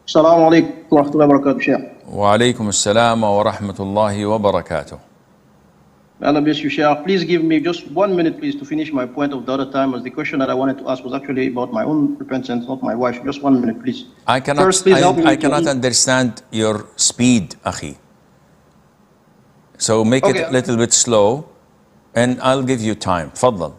Assalamu alaikum wa rahmatullahi wa barakatuh, Sheikh. Wa alaikum assalam wa rahmatullahi wa barakatuh. Allah bless you, Sheikh. Please give me just 1 minute, please, to finish my point of the other time, as the question that I wanted to ask was actually about my own repentance, not my wife. Just 1 minute, please. I cannot, First, please help me I cannot understand your speed, Akhi. So make it a little bit slow, and I'll give you time. Faddal.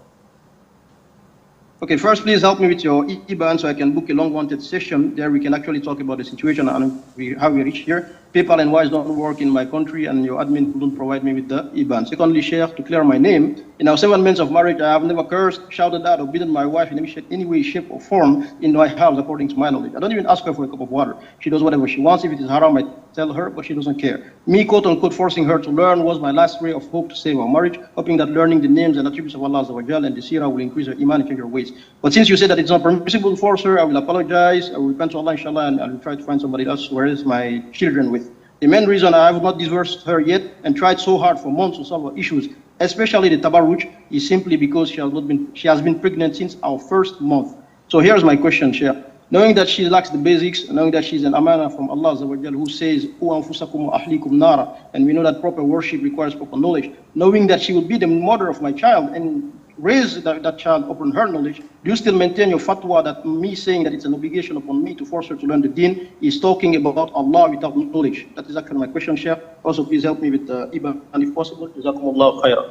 Okay, first, please help me with your IBAN so I can book a long-wanted session. There we can actually talk about the situation and how we reach here. PayPal and Wise don't work in my country, and your admin couldn't provide me with the IBAN. Secondly, Sheikh, to clear my name, in our 7 months of marriage, I have never cursed, shouted out, or beaten my wife in any way, shape, or form in my house, according to my knowledge. I don't even ask her for a cup of water. She does whatever she wants. If it is haram, I tell her, but she doesn't care. Me, quote unquote, forcing her to learn was my last ray of hope to save our marriage, hoping that learning the names and attributes of Allah and the Sirah will increase her iman and change her ways. But since you said that it's not permissible to force her, I will apologize. I will repent to Allah, inshallah, and I will try to find somebody else, whereas my children with. The main reason I have not divorced her yet and tried so hard for months to solve our issues, especially the tabarruj, is simply because she has been pregnant since our first month. So here's my question, Sheikh. Knowing that she lacks the basics, knowing that she's an amana from Allah who says, and we know that proper worship requires proper knowledge, knowing that she will be the mother of my child and raise that child upon her knowledge, do you still maintain your fatwa that me saying that it's an obligation upon me to force her to learn the deen is talking about Allah without knowledge? That is actually my question, Sheikh. Also, please help me with the IBAN if possible. Jazakumullahu khairan.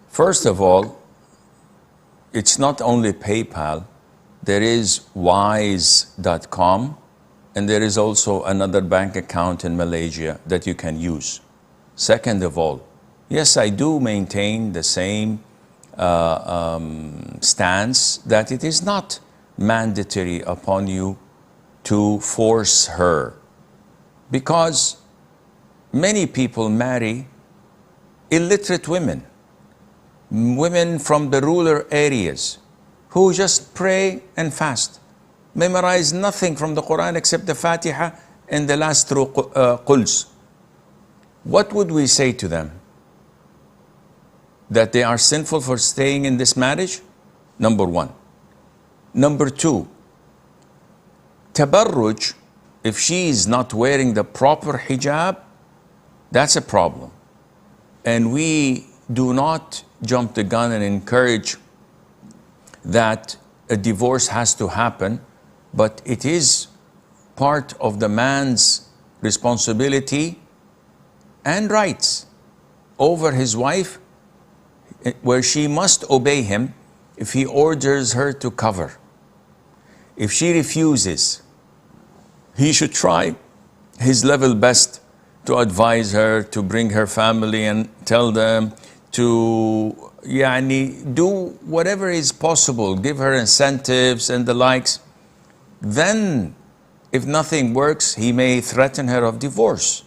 First of all, it's not only PayPal. There is wise.com, and there is also another bank account in Malaysia that you can use. Second of all, yes, I do maintain the same stance that it is not mandatory upon you to force her, because many people marry illiterate women from the rural areas who just pray and fast, memorize nothing from the Quran except the Fatiha and the last two Quls. What would we say to them? That they are sinful for staying in this marriage? Number one. Number two, tabarruj, if she is not wearing the proper hijab, that's a problem. And we do not jump the gun and encourage that a divorce has to happen, but it is part of the man's responsibility and rights over his wife, where she must obey him if he orders her to cover. If she refuses, he should try his level best to advise her, to bring her family and tell them to do whatever is possible, give her incentives and the likes. Then, if nothing works, he may threaten her of divorce,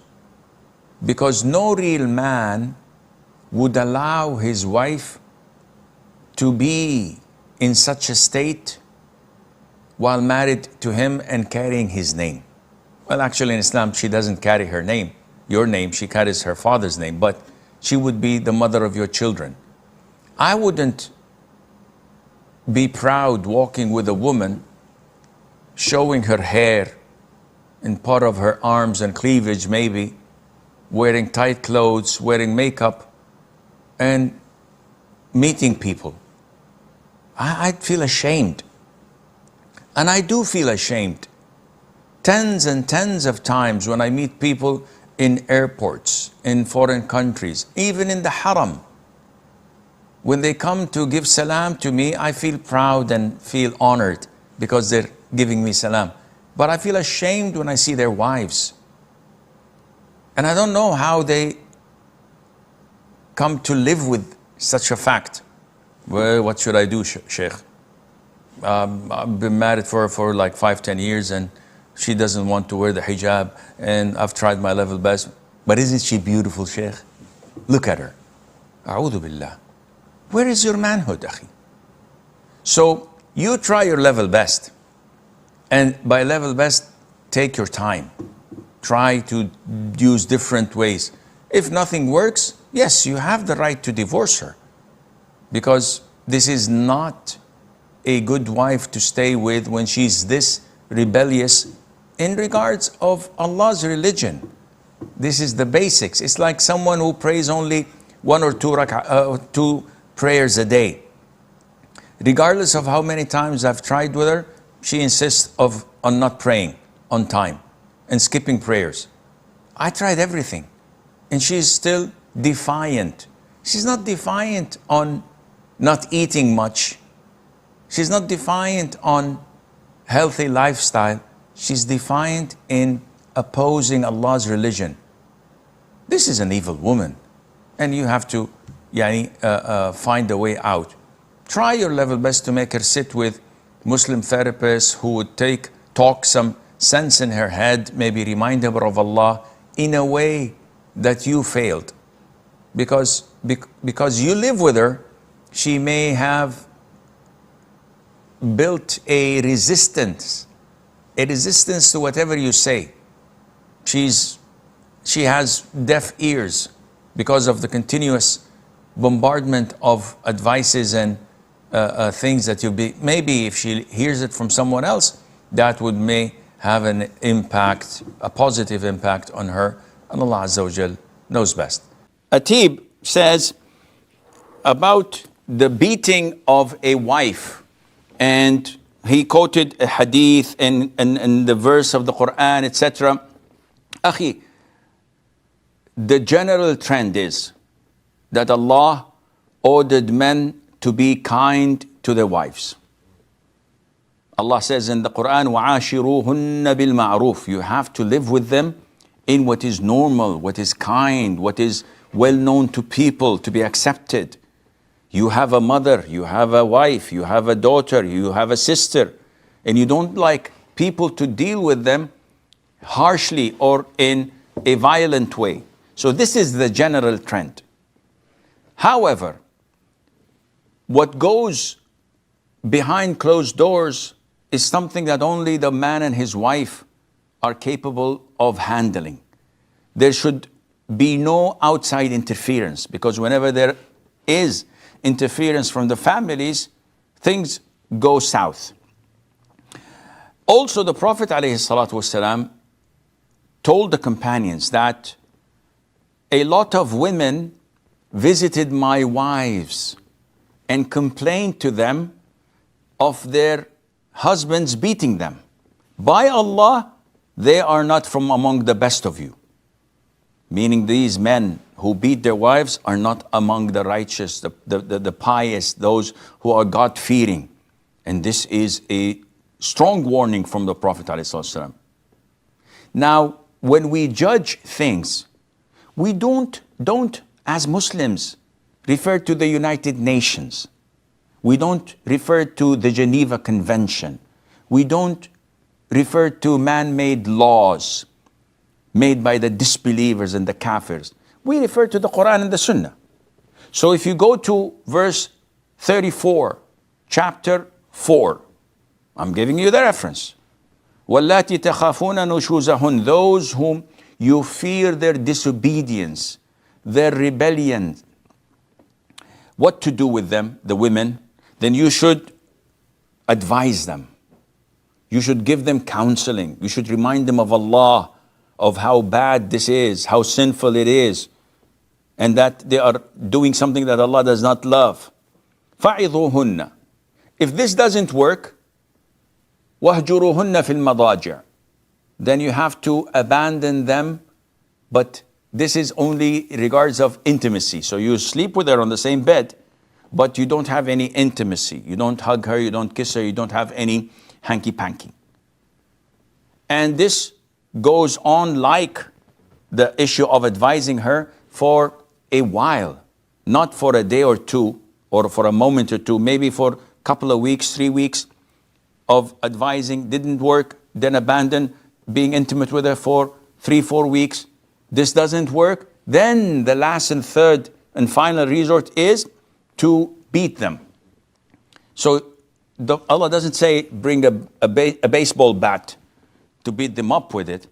because no real man would allow his wife to be in such a state while married to him and carrying his name. Well, actually in Islam, she doesn't carry her name, your name, she carries her father's name, but she would be the mother of your children. I wouldn't be proud walking with a woman showing her hair and part of her arms and cleavage maybe, wearing tight clothes, wearing makeup, and meeting people. I'd feel ashamed. And I do feel ashamed. Tens and tens of times when I meet people in airports, in foreign countries, even in the haram, when they come to give salam to me, I feel proud and feel honored because they're giving me salam. But I feel ashamed when I see their wives. And I don't know how they come to live with such a fact. Well, what should I do, Sheikh? I've been married for like 5-10 years and she doesn't want to wear the hijab, and I've tried my level best. But isn't she beautiful, Sheikh? Look at her. A'udhu billah. Where is your manhood, akhi? So you try your level best. And by level best, take your time. Try to use different ways. If nothing works, yes, you have the right to divorce her, because this is not a good wife to stay with when she's this rebellious in regards of Allah's religion. This is the basics. It's like someone who prays only one or two prayers a day. Regardless of how many times I've tried with her, she insists on not praying on time and skipping prayers. I tried everything, and she's still defiant. She's not defiant on not eating much. She's not defiant on healthy lifestyle. She's defiant in opposing Allah's religion. This is an evil woman, and you have to find a way out. Try your level best to make her sit with Muslim therapists who would talk some sense in her head, maybe remind her of Allah in a way that you failed. Because you live with her, she may have built a resistance to whatever you say. She has deaf ears because of the continuous bombardment of advices and things that maybe if she hears it from someone else, that may have an impact, a positive impact on her, and Allah Azza wa Jal knows best. Atib says about the beating of a wife, and he quoted a hadith and the verse of the Qur'an, etc. Akhi, the general trend is that Allah ordered men to be kind to their wives. Allah says in the Quran, وَعَاشِرُوهُنَّ بِالْمَعْرُوفِ. You have to live with them in what is normal, what is kind, what is well known to people, to be accepted. You have a mother, you have a wife, you have a daughter, you have a sister, and you don't like people to deal with them harshly or in a violent way. So this is the general trend. However, what goes behind closed doors is something that only the man and his wife are capable of handling. There should be no outside interference, because whenever there is interference from the families, things go south. Also, the Prophet ﷺ told the companions that a lot of women visited my wives and complained to them of their husbands beating them. By Allah, they are not from among the best of you. Meaning these men who beat their wives are not among the righteous, the pious, those who are God-fearing. And this is a strong warning from the Prophet ﷺ. Now, when we judge things, we don't as Muslims refer to the United Nations. We don't refer to the Geneva Convention. We don't refer to man-made laws made by the disbelievers and the kafirs. We refer to the Qur'an and the Sunnah. So if you go to verse 34, chapter 4, I'm giving you the reference. وَاللَّاتِ تَخَافُونَ نُشُوزَهُنْ. Those whom you fear their disobedience, their rebellion. What to do with them, the women? Then you should advise them. You should give them counseling. You should remind them of Allah, of how bad this is, how sinful it is, and that they are doing something that Allah does not love. فَعِظُوهُنَّ. If this doesn't work, وَهْجُرُوهُنَّ فِي الْمَضَاجِعِ. Then you have to abandon them, but this is only in regards of intimacy. So you sleep with her on the same bed, but you don't have any intimacy. You don't hug her, you don't kiss her, you don't have any hanky-panky. And this goes on like the issue of advising her for a while, not for a day or two, or for a moment or two, maybe for a couple of weeks, 3 weeks of advising, didn't work, then abandon being intimate with her for 3-4 weeks. This doesn't work, then the last and third and final resort is to beat them. So Allah doesn't say bring a baseball bat to beat them up with it.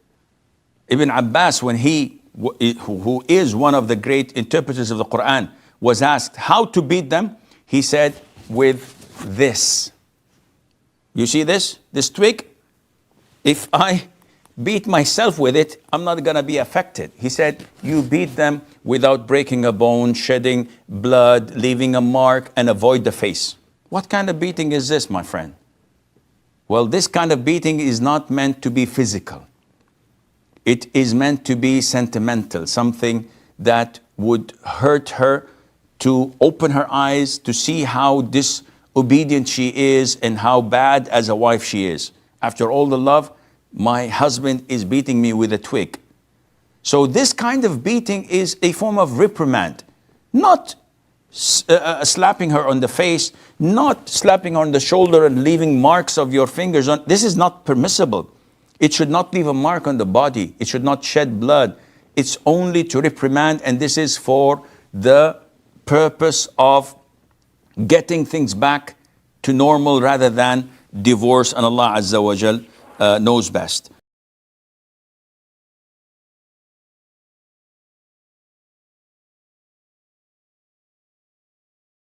Ibn Abbas, when who is one of the great interpreters of the Quran, was asked how to beat them, he said, with this. You see this twig? If I beat myself with it, I'm not going to be affected. He said, you beat them without breaking a bone, shedding blood, leaving a mark, and avoid the face. What kind of beating is this, my friend? Well, this kind of beating is not meant to be physical. It is meant to be sentimental, something that would hurt her, to open her eyes, to see how disobedient she is and how bad as a wife she is. After all the love, my husband is beating me with a twig. So this kind of beating is a form of reprimand, not slapping her on the face, not slapping her on the shoulder and leaving marks of your fingers on. This is not permissible. It should not leave a mark on the body. It should not shed blood. It's only to reprimand, and this is for the purpose of getting things back to normal rather than divorce, and Allah Azza wa Jal knows best.